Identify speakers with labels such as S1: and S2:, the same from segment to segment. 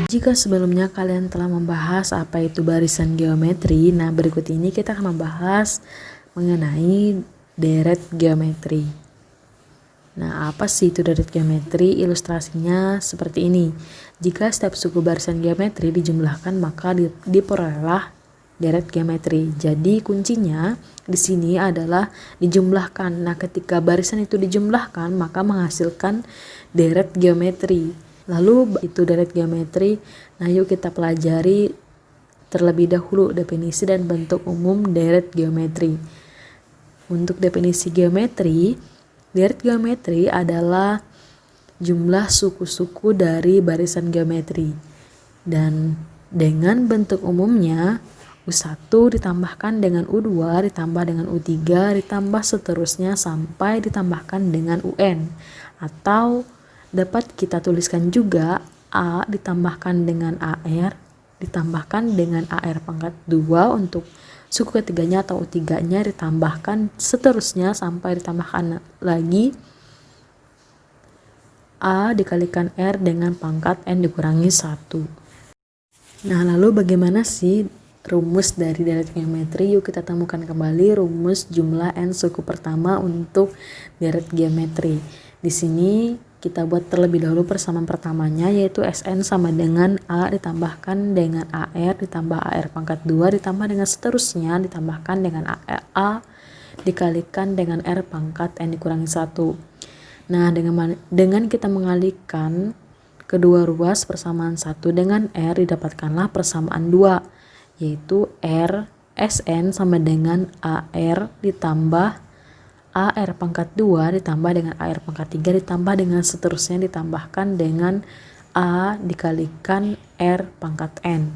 S1: Jika sebelumnya kalian telah membahas apa itu barisan geometri, nah berikut ini kita akan membahas mengenai deret geometri. Nah, apa sih itu deret geometri? Ilustrasinya seperti ini. Jika setiap suku barisan geometri dijumlahkan, maka diperolehlah deret geometri. Jadi kuncinya di sini adalah dijumlahkan. Nah, ketika barisan itu dijumlahkan, maka menghasilkan deret geometri. Lalu itu deret geometri. Nah, yuk kita pelajari terlebih dahulu definisi dan bentuk umum deret geometri. Untuk definisi geometri, deret geometri adalah jumlah suku-suku dari barisan geometri. Dan dengan bentuk umumnya, U1 ditambahkan dengan U2 ditambah dengan U3 ditambah seterusnya sampai ditambahkan dengan UN. Atau dapat kita tuliskan juga A ditambahkan dengan AR ditambahkan dengan AR pangkat 2 untuk suku ketiganya atau U3-nya, ditambahkan seterusnya sampai ditambahkan lagi A dikalikan R dengan pangkat N dikurangi 1. Nah, lalu bagaimana sih rumus dari deret geometri? Yuk kita temukan kembali rumus jumlah N suku pertama untuk deret geometri. Di sini kita buat terlebih dahulu persamaan pertamanya, yaitu Sn sama dengan A ditambahkan dengan AR ditambah AR pangkat 2 ditambah dengan seterusnya ditambahkan dengan A dikalikan dengan R pangkat N dikurangi 1. Nah, dengan kita mengalihkan kedua ruas persamaan 1 dengan R, didapatkanlah persamaan 2, yaitu R Sn sama dengan AR ditambah AR pangkat 2 ditambah dengan AR pangkat 3 ditambah dengan seterusnya ditambahkan dengan A dikalikan R pangkat N.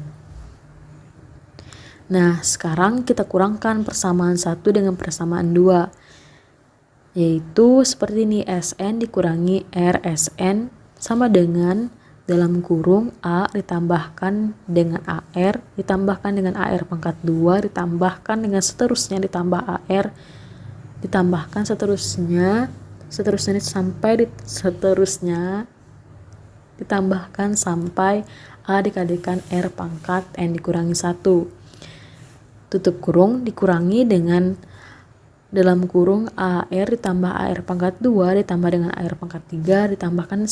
S1: Nah, sekarang kita kurangkan persamaan 1 dengan persamaan 2, yaitu seperti ini, Sn dikurangi R Sn sama dengan dalam kurung A ditambahkan dengan AR ditambahkan dengan AR pangkat 2 ditambahkan dengan seterusnya ditambah AR ditambahkan seterusnya sampai seterusnya ditambahkan sampai A dikalikan R pangkat N dikurangi 1. Tutup kurung dikurangi dengan dalam kurung AR ditambah AR pangkat 2 ditambah dengan AR pangkat 3 ditambahkan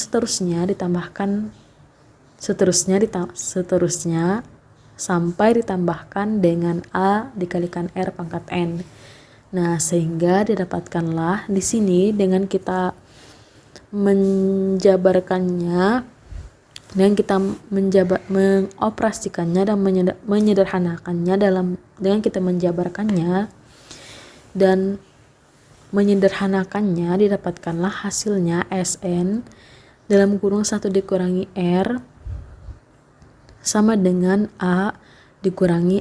S1: seterusnya sampai ditambahkan dengan A dikalikan R pangkat N. Nah, sehingga didapatkanlah di sini dengan kita menjabarkannya, dengan kita mengoperasikannya dan menyederhanakannya dengan kita menjabarkannya dan menyederhanakannya, didapatkanlah hasilnya Sn dalam kurung 1 dikurangi R sama dengan A dikurangi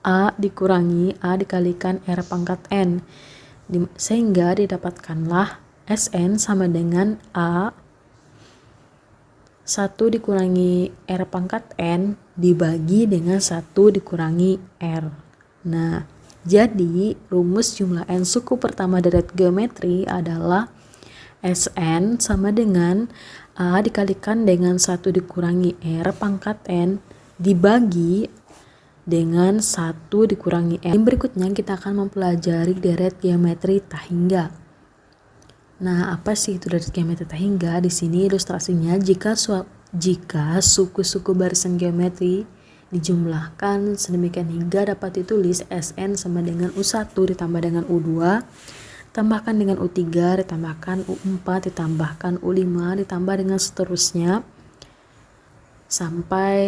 S1: A dikurangi A dikalikan R pangkat N, sehingga didapatkanlah Sn sama dengan A 1 dikurangi R pangkat N dibagi dengan 1 dikurangi R. Nah, jadi rumus jumlah N suku pertama deret geometri adalah Sn sama dengan A dikalikan dengan 1 dikurangi R pangkat N dibagi dengan 1 dikurangi N. Berikutnya kita akan mempelajari deret geometri tak hingga. Nah, apa sih itu deret geometri tak hingga? Di sini ilustrasinya, jika suku-suku barisan geometri dijumlahkan sedemikian hingga dapat ditulis Sn sama dengan U1 ditambah dengan U2 ditambahkan dengan U3 ditambahkan U4 ditambahkan U5 ditambah dengan seterusnya sampai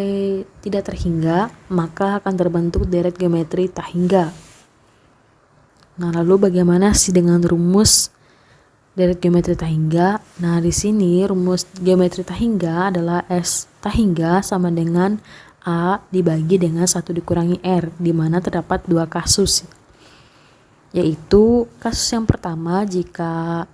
S1: tidak terhingga, maka akan terbentuk deret geometri tak hingga. Nah, lalu bagaimana sih dengan rumus deret geometri tak hingga? Nah, di sini rumus geometri tak hingga adalah S tak hingga sama dengan A dibagi dengan 1 dikurangi R, di mana terdapat dua kasus, yaitu kasus yang pertama jika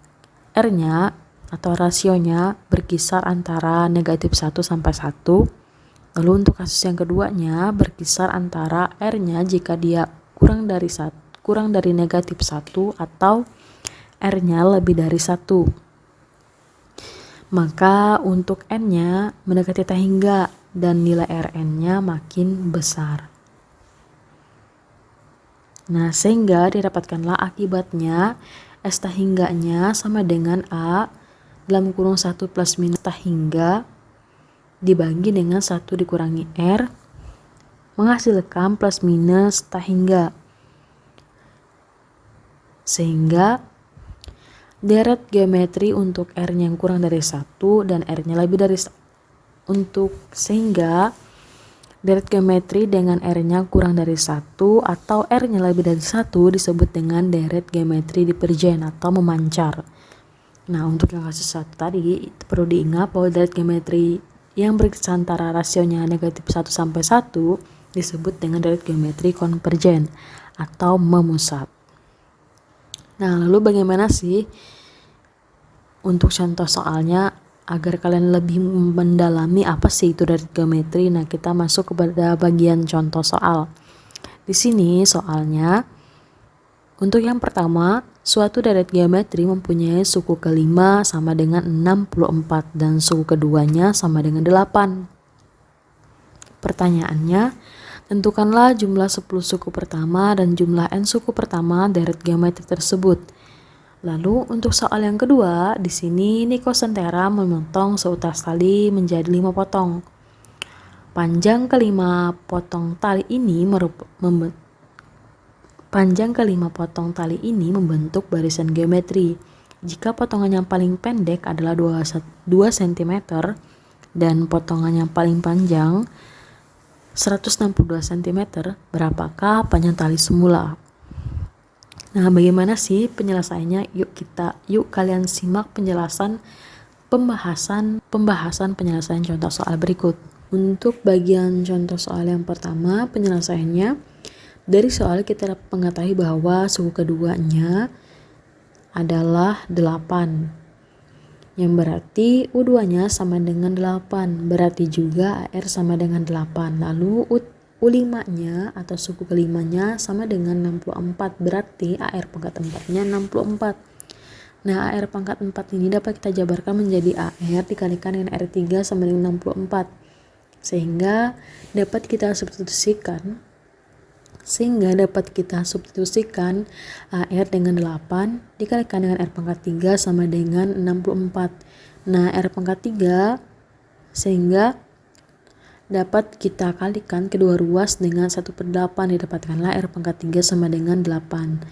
S1: R-nya atau rasionya berkisar antara negatif 1 sampai 1. Lalu untuk kasus yang keduanya berkisar antara R-nya jika dia kurang dari negatif 1 atau R-nya lebih dari 1. Maka untuk N-nya mendekati tak hingga dan nilai Rn-nya makin besar. Nah, sehingga didapatkanlah akibatnya S tak hingganya sama dengan A dalam kurung 1 plus minus tak hingga dibagi dengan 1 dikurangi R menghasilkan plus minus tak hingga. Sehingga deret geometri untuk R-nya yang kurang dari 1 dan R-nya lebih dari 1. Sehingga deret geometri dengan R-nya kurang dari 1 atau R-nya lebih dari 1 disebut dengan deret geometri divergen atau memancar. Nah, untuk yang kasus 1 tadi perlu diingat bahwa deret geometri yang berkisar antara rasionya negatif 1 sampai 1 disebut dengan deret geometri konvergen atau memusat. Nah, lalu bagaimana sih untuk contoh soalnya agar kalian lebih mendalami apa sih itu deret geometri? Nah, kita masuk kepada bagian contoh soal. Di sini soalnya untuk yang pertama, suatu deret geometri mempunyai suku kelima sama dengan 64 dan suku keduanya sama dengan 8. Pertanyaannya, tentukanlah jumlah 10 suku pertama dan jumlah n suku pertama deret geometri tersebut. Lalu untuk soal yang kedua, di sini Niko Sentera memotong seutas tali menjadi 5 potong. Panjang kelima potong tali ini membentuk barisan geometri. Jika potongan yang paling pendek adalah 2 cm dan potongan yang paling panjang 162 cm, berapakah panjang tali semula? Nah, bagaimana sih penyelesaiannya? Yuk kalian simak pembahasan penyelesaian contoh soal berikut. Untuk bagian contoh soal yang pertama, penyelesaiannya dari soal kita mengetahui bahwa suku keduanya adalah 8. Yang berarti U2-nya sama dengan 8, berarti juga AR sama dengan 8. Lalu U5-nya atau suku kelimanya sama dengan 64, berarti AR pangkat 4-nya 64. Nah, AR pangkat 4 ini dapat kita jabarkan menjadi AR dikalikan dengan R3 sama dengan 64. Sehingga dapat kita substitusikan AR dengan 8 dikalikan dengan R pangkat 3 sama dengan 64. Nah, R pangkat 3 sehingga dapat kita kalikan kedua ruas dengan 1/8, didapatkanlah R pangkat 3 sama dengan 8.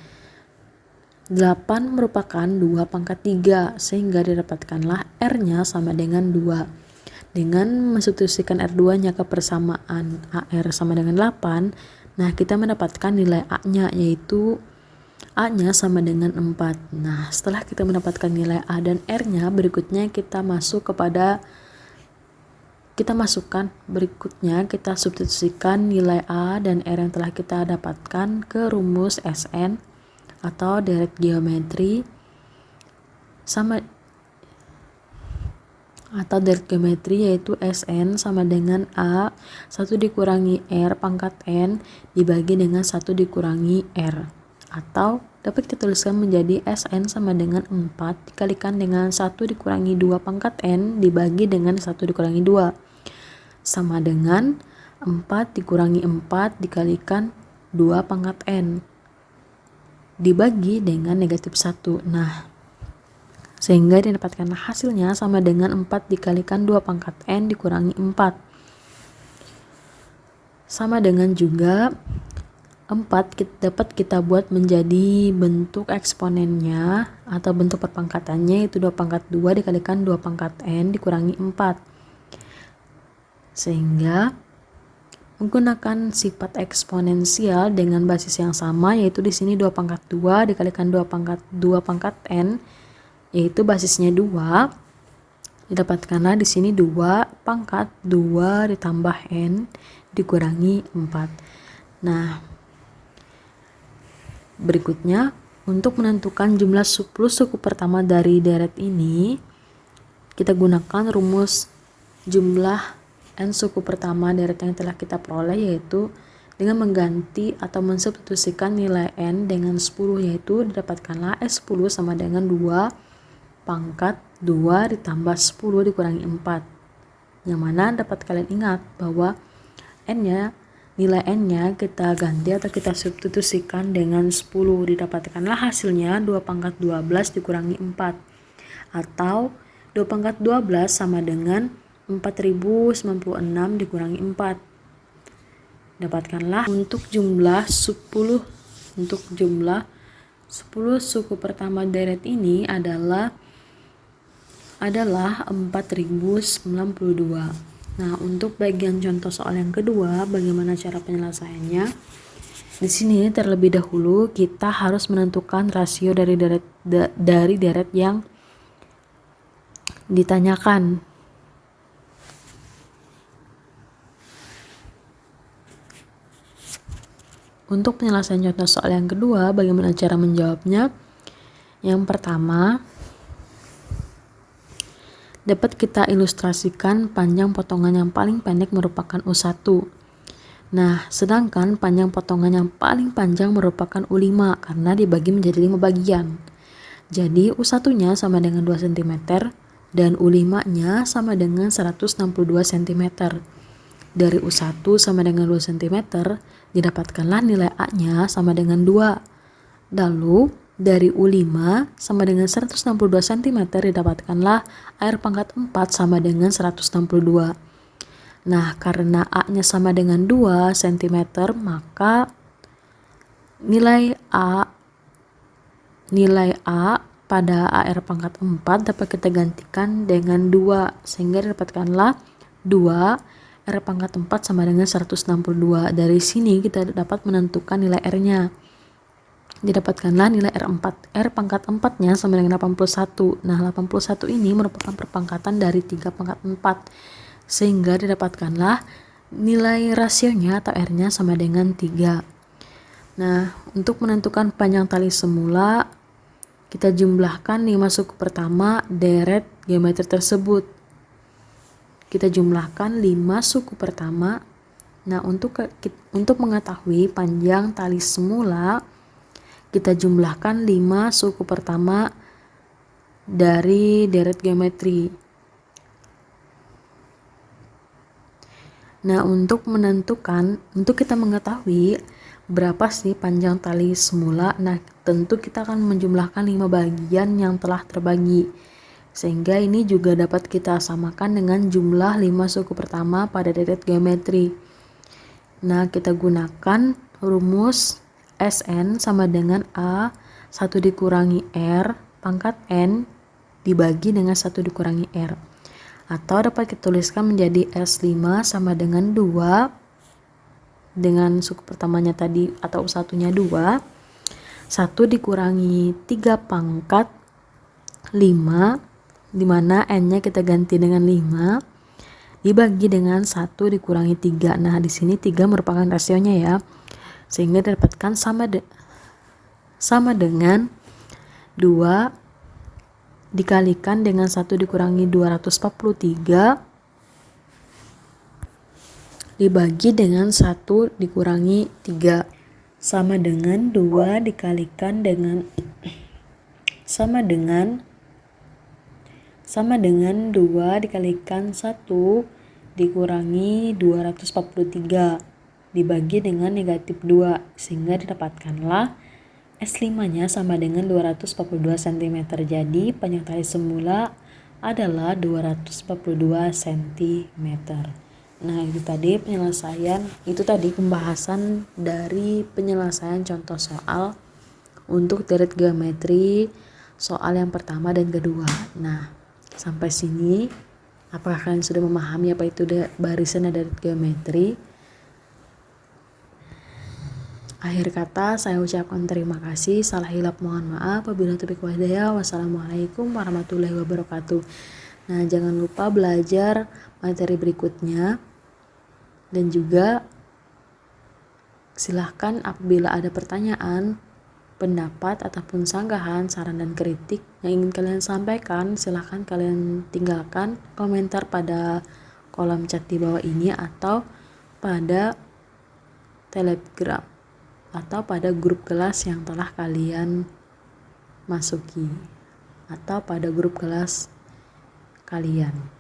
S1: 8 merupakan 2 pangkat 3 sehingga didapatkanlah R-nya sama dengan 2. Dengan mensubstitusikan R2-nya ke persamaan AR sama dengan 8, nah kita mendapatkan nilai A-nya, yaitu A-nya sama dengan 4. Nah, setelah kita mendapatkan nilai A dan R-nya, berikutnya kita substitusikan nilai A dan R yang telah kita dapatkan ke rumus Sn atau deret geometri yaitu Sn sama dengan A 1 dikurangi R pangkat N dibagi dengan 1 dikurangi R, atau dapat kita tuliskan menjadi Sn sama dengan 4 dikalikan dengan 1 dikurangi 2 pangkat N dibagi dengan 1 dikurangi 2 sama dengan 4 dikurangi 4 dikalikan 2 pangkat N dibagi dengan negatif 1. Nah, sehingga didapatkan hasilnya sama dengan 4 dikalikan 2 pangkat N dikurangi 4. Sama dengan juga 4 dapat kita buat menjadi bentuk eksponennya atau bentuk perpangkatannya, yaitu 2 pangkat 2 dikalikan 2 pangkat N dikurangi 4. Sehingga menggunakan sifat eksponensial dengan basis yang sama, yaitu di sini 2 pangkat 2 dikalikan 2 pangkat N, yaitu basisnya 2, didapatkanlah di sini 2 pangkat 2 ditambah N dikurangi 4. Nah, berikutnya untuk menentukan jumlah 10 suku pertama dari deret ini, kita gunakan rumus jumlah N suku pertama deret yang telah kita peroleh, yaitu dengan mengganti atau mensubstitusikan nilai N dengan 10, yaitu didapatkanlah S10 sama dengan 2 pangkat 2 ditambah 10 dikurangi 4. Yang mana dapat kalian ingat bahwa nilai N-nya kita ganti atau kita substitusikan dengan 10, didapatkanlah hasilnya 2 pangkat 12 dikurangi 4, atau 2 pangkat 12 sama dengan 4096 dikurangi 4. Dapatkanlah untuk jumlah 10 suku pertama deret ini adalah 4092. Nah, untuk bagian contoh soal yang kedua, bagaimana cara penyelesaiannya? Di sini terlebih dahulu kita harus menentukan rasio dari deret yang ditanyakan. Untuk penyelesaian contoh soal yang kedua, bagaimana cara menjawabnya? Yang pertama, dapat kita ilustrasikan panjang potongan yang paling pendek merupakan U1. Nah, sedangkan panjang potongan yang paling panjang merupakan U5 karena dibagi menjadi 5 bagian. Jadi U1-nya sama dengan 2 cm dan U5-nya sama dengan 162 cm. Dari U1 sama dengan 2 cm, didapatkanlah nilai A-nya sama dengan 2. Lalu dari U5 sama dengan 162 cm didapatkanlah air pangkat 4 sama dengan 162. Nah, karena A-nya sama dengan 2 cm, maka nilai A pada air pangkat 4 dapat kita gantikan dengan 2, sehingga didapatkanlah 2 R pangkat 4 sama dengan 162. Dari sini kita dapat menentukan nilai R-nya. Didapatkanlah nilai R4. R pangkat 4-nya sama dengan 81. Nah, 81 ini merupakan perpangkatan dari 3 pangkat 4. Sehingga didapatkanlah nilai rasionya atau R-nya sama dengan 3. Nah, untuk menentukan panjang tali semula, kita jumlahkan 5 suku pertama deret geometri tersebut. Kita jumlahkan 5 suku pertama. Nah, untuk mengetahui panjang tali semula, kita jumlahkan 5 suku pertama dari deret geometri. Nah, untuk kita mengetahui berapa sih panjang tali semula, nah tentu kita akan menjumlahkan 5 bagian yang telah terbagi. Sehingga ini juga dapat kita samakan dengan jumlah 5 suku pertama pada deret geometri. Nah, kita gunakan rumus Sn sama dengan A 1 dikurangi R pangkat N dibagi dengan 1 dikurangi R. Atau dapat kita tuliskan menjadi S5 sama dengan 2 dengan suku pertamanya tadi atau satunya 2. 1 dikurangi 3 pangkat 5, dimana N-nya kita ganti dengan 5, dibagi dengan 1 dikurangi 3. Nah, di sini 3 merupakan rasionya ya. Sehingga didapatkan sama dengan 2 dikalikan dengan 1 dikurangi 243 dibagi dengan 1 dikurangi 3 sama dengan 2 dikalikan dengan 2 dikalikan 1 dikurangi 243 dibagi dengan negatif 2, sehingga didapatkanlah S5-nya sama dengan 242 cm. Jadi panjang tali semula adalah 242 cm. Nah, itu tadi pembahasan dari penyelesaian contoh soal untuk deret geometri soal yang pertama dan kedua. Nah, sampai sini apakah kalian sudah memahami apa itu barisan dan deret geometri? Akhir kata saya ucapkan terima kasih, salah hilap mohon maaf, wabillahi taufiq wal hidayah, wassalamualaikum warahmatullahi wabarakatuh. Nah, jangan lupa belajar materi berikutnya, dan juga silahkan apabila ada pertanyaan, pendapat ataupun sanggahan, saran dan kritik yang ingin kalian sampaikan, silahkan kalian tinggalkan komentar pada kolom chat di bawah ini atau pada Telegram atau pada grup kelas yang telah kalian masuki atau pada grup kelas kalian.